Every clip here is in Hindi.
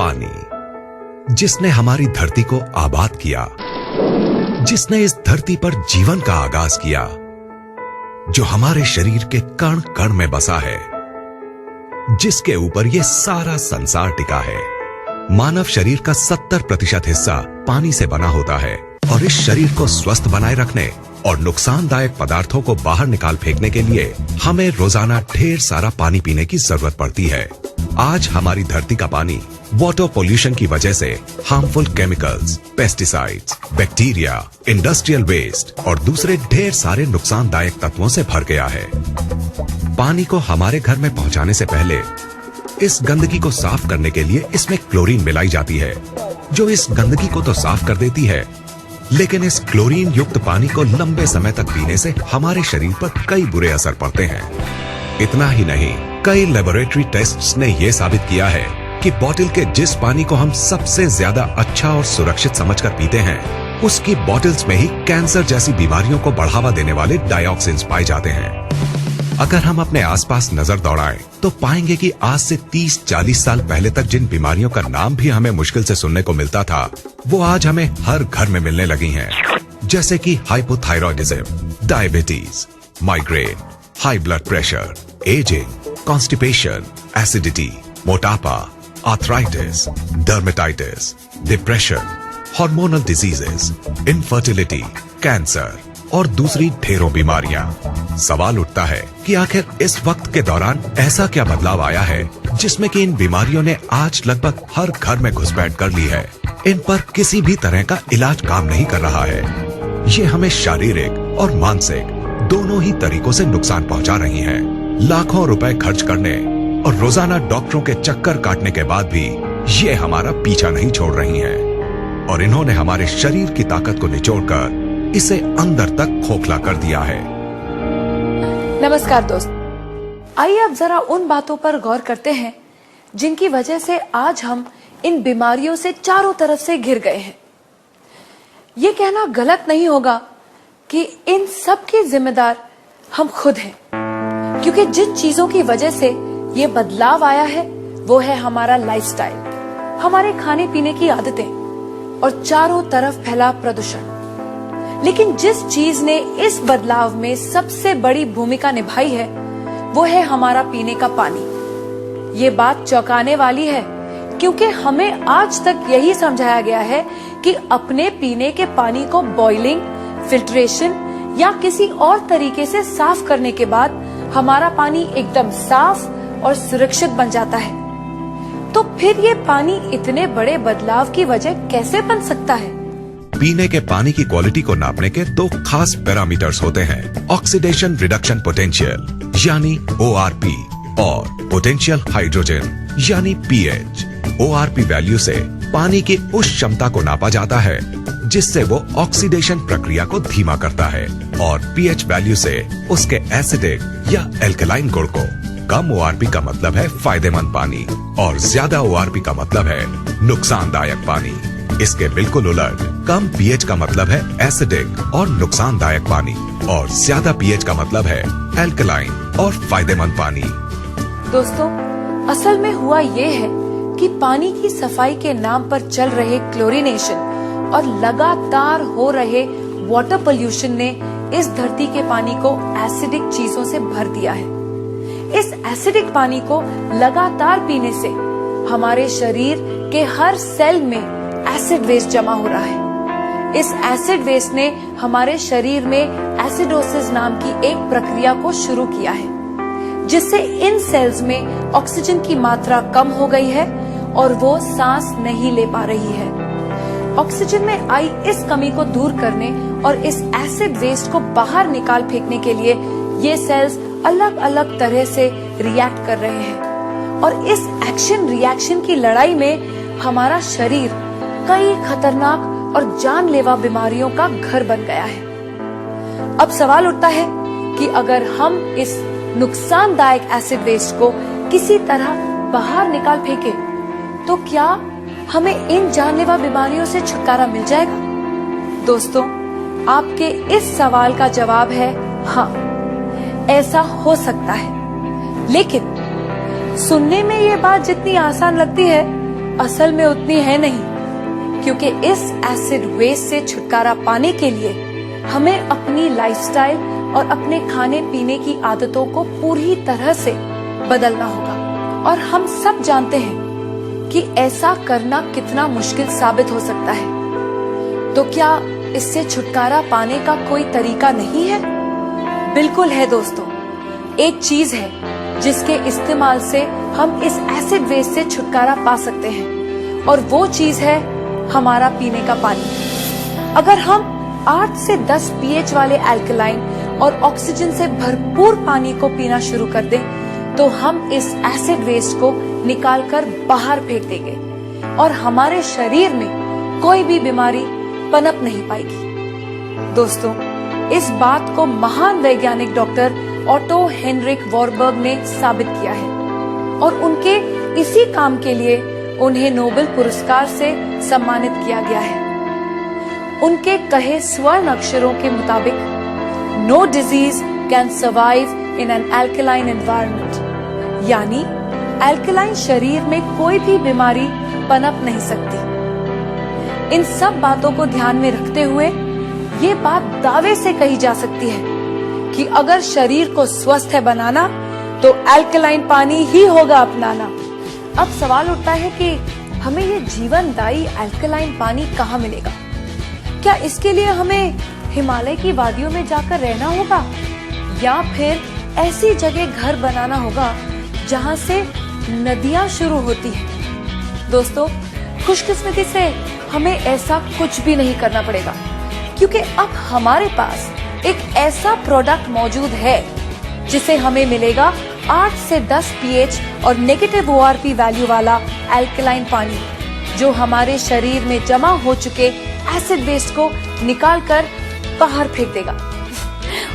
पानी, जिसने हमारी धरती को आबाद किया, जिसने इस धरती पर जीवन का आगाज किया, जो हमारे शरीर के कण कण में बसा है, जिसके ऊपर ये सारा संसार टिका है। मानव शरीर का 70% हिस्सा पानी से बना होता है और इस शरीर को स्वस्थ बनाए रखने और नुकसानदायक पदार्थों को बाहर निकाल फेंकने के लिए हमें रोजाना ढेर सारा पानी पीने की जरूरत पड़ती है। आज हमारी धरती का पानी वाटर पोल्यूशन की वजह से harmful chemicals, pesticides, bacteria, industrial waste और दूसरे ढेर सारे नुकसानदायक तत्वों से भर गया है। पानी को हमारे घर में पहुंचाने से पहले इस गंदगी को साफ करने के लिए इसमें क्लोरीन मिलाई जाती है, जो इस गंदगी को तो साफ कर देती है, लेकिन इस क्लोरीन युक्त पानी को लंबे समय तक पीने से हमारे शरीर पर कई बुरे असर पड़ते हैं। इतना ही नहीं, कई लेबोरेटरी टेस्ट्स ने यह साबित किया है कि बोतल के जिस पानी को हम सबसे ज्यादा अच्छा और सुरक्षित समझकर पीते हैं, उसकी बोतल्स में ही कैंसर जैसी बीमारियों को बढ़ावा देने वाले डाइऑक्सिन्स पाए जाते हैं। अगर हम अपने आसपास नजर दौड़ाएं तो पाएंगे कि आज से 30-40 साल पहले तक जिन बीमारियों का नाम भी हमें मुश्किल से सुनने को मिलता था, वो आज हमें हर घर में मिलने लगी हैं। जैसे कि hypothyroidism, diabetes, migraine, high blood pressure, ageing, constipation, acidity, मोटापा, arthritis, dermatitis, depression, hormonal diseases, infertility, cancer और दूसरी ढेरों बीमारियां। सवाल उठता है कि आखिर इस वक्त के दौरान ऐसा क्या बदलाव आया है जिसमें कि इन बीमारियों ने आज लगभग हर घर में घुसपैठ कर ली है। इन पर किसी भी तरह का इलाज काम नहीं कर रहा है। ये हमें शारीरिक और मानसिक दोनों ही तरीकों से नुकसान पहुंचा रही हैं। लाखों रुपए खर्च करने और रोजाना डॉक्टरों के चक्कर काटने के बाद भी ये हमारा पीछा नहीं छोड़ रही हैं और इन्होंने हमारे शरीर की ताकत को निचोड़कर इसे अंदर तक खोखला कर दिया है। नमस्कार दोस्त, आइए अब जरा उन बातों पर गौर करते हैं जिनकी वजह से आज हम इन बीमारियों से चारों तरफ से घिर गए हैं। ये कहना गलत नहीं होगा कि इन सब के जिम्मेदार हम खुद हैं, क्योंकि जिन चीजों की वजह से ये बदलाव आया है वो है हमारा लाइफस्टाइल, हमारे खाने पीने की आदतें और चारों तरफ फैला प्रदूषण। लेकिन जिस चीज ने इस बदलाव में सबसे बड़ी भूमिका निभाई है वो है हमारा पीने का पानी। ये बात चौंकाने वाली है, क्योंकि हमें आज तक यही समझाया गया है कि अपने पीने के पानी को बॉइलिंग, फिल्ट्रेशन या किसी और तरीके से साफ करने के बाद हमारा पानी एकदम साफ और सुरक्षित बन जाता है। तो फिर ये पानी इतने बड़े बदलाव की वजह कैसे बन सकता है? पीने के पानी की क्वालिटी को नापने के दो खास पैरामीटर्स होते हैं, ऑक्सीडेशन रिडक्शन पोटेंशियल यानी ORP और पोटेंशियल हाइड्रोजन यानी pH। ORP वैल्यू से पानी की उस क्षमता को नापा जाता है जिससे वो ऑक्सीडेशन प्रक्रिया को धीमा करता है और pH वैल्यू से उसके एसिडिक या एल्कलाइन गुण को। कम ORP का मतलब है फायदेमंद पानी और ज्यादा ORP का मतलब है नुकसानदायक पानी। इसके बिल्कुल उलट, कम pH का मतलब है एसिडिक और नुकसानदायक पानी और ज्यादा pH का मतलब है एल्कलाइन और फायदेमंद पानी। दोस्तों, असल में हुआ ये है कि पानी की सफाई के नाम पर चल रहे क्लोरीनेशन और लगातार हो रहे वाटर पोल्यूशन ने इस धरती के पानी को एसिडिक चीजों से भर दिया है। इस एसिडिक पानी को लगातार पीने से हमारे शरीर के हर सेल में एसिड वेस्ट जमा हो रहा है। इस एसिड वेस्ट ने हमारे शरीर में एसिडोसिस नाम की एक प्रक्रिया को शुरू किया है, जिससे इन सेल्स में ऑक्सीजन की मात्रा कम हो गई है और वो सांस नहीं ले पा रही है। ऑक्सीजन में आई इस कमी को दूर करने और इस एसिड वेस्ट को बाहर निकाल फेंकने के लिए ये सेल्स अलग अलग तरह से रिएक्ट कर रहे हैं और इस एक्शन रिएक्शन की लड़ाई में हमारा शरीर कई खतरनाक और जानलेवा बीमारियों का घर बन गया है। अब सवाल उठता है कि अगर हम इस नुकसानदायक एसिड वेस्ट को किसी तरह बाहर निकाल फेंके तो क्या हमें इन जानलेवा बीमारियों से छुटकारा मिल जाएगा? दोस्तों, आपके इस सवाल का जवाब है हाँ, ऐसा हो सकता है। लेकिन सुनने में ये बात जितनी आसान लगती है असल में उतनी है नहीं, क्योंकि इस एसिड वेस्ट से छुटकारा पाने के लिए हमें अपनी लाइफस्टाइल और अपने खाने पीने की आदतों को पूरी तरह से बदलना होगा। और हम सब जानते हैं कि ऐसा करना कितना मुश्किल साबित हो सकता है। तो क्या इससे छुटकारा पाने का कोई तरीका नहीं है? बिल्कुल है दोस्तों। एक चीज है जिसके इस्तेमाल से हम इस एसिड वेस्ट से छुटकारा पा सकते हैं, और वो चीज है हमारा पीने का पानी। अगर हम 8 से 10 pH वाले अल्कलाइन और ऑक्सीजन से भरपूर पानी को पीना शुरू कर दें, तो हम इस एसिड वेस्ट को निकालकर बाहर फेंक देंगे और हमारे शरीर में कोई भी बीमारी पनप नहीं पाएगी। दोस्तों, इस बात को महान वैज्ञानिक डॉक्टर ऑटो हेनरिक वॉरबर्ग ने साबित किया है, और उनके इसी काम के लिए उन्हें नोबेल पुरस्कार से सम्मानित किया गया है। उनके कहे स्वर्ण अक्षरों के मुताबिक, no disease can survive in an alkaline environment, यानी अल्कलाइन शरीर में कोई भी बीमारी पनप नहीं सकती। इन सब बातों को ध्यान में रखते हुए ये बात दावे से कही जा सकती है कि अगर शरीर को स्वस्थ है बनाना, तो अल्कलाइन पानी ही होगा अपनाना। अब सवाल उठता है कि हमें ये जीवनदायी अल्कलाइन पानी कहाँ मिलेगा? क्या इसके लिए हमें हिमालय की वादियों में जाकर रहना होगा, या फिर ऐसी जगह घर बनाना होगा जहाँ से नदियाँ शुरू होती हैं? दोस्तों, खुशकिस्मती से हमें ऐसा कुछ भी नहीं करना पड़ेगा, क्योंकि अब हमारे पास एक ऐसा प्रोडक्ट मौजूद है जिसे हमें मिलेगा 8 से 10 pH और नेगेटिव ORP वैल्यू वाला अल्कलाइन पानी, जो हमारे शरीर में जमा हो चुके एसिड वेस्ट को निकालकर बाहर फेंक देगा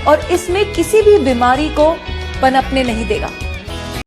और इसमें किसी भी बीमारी को पनपने नहीं देगा।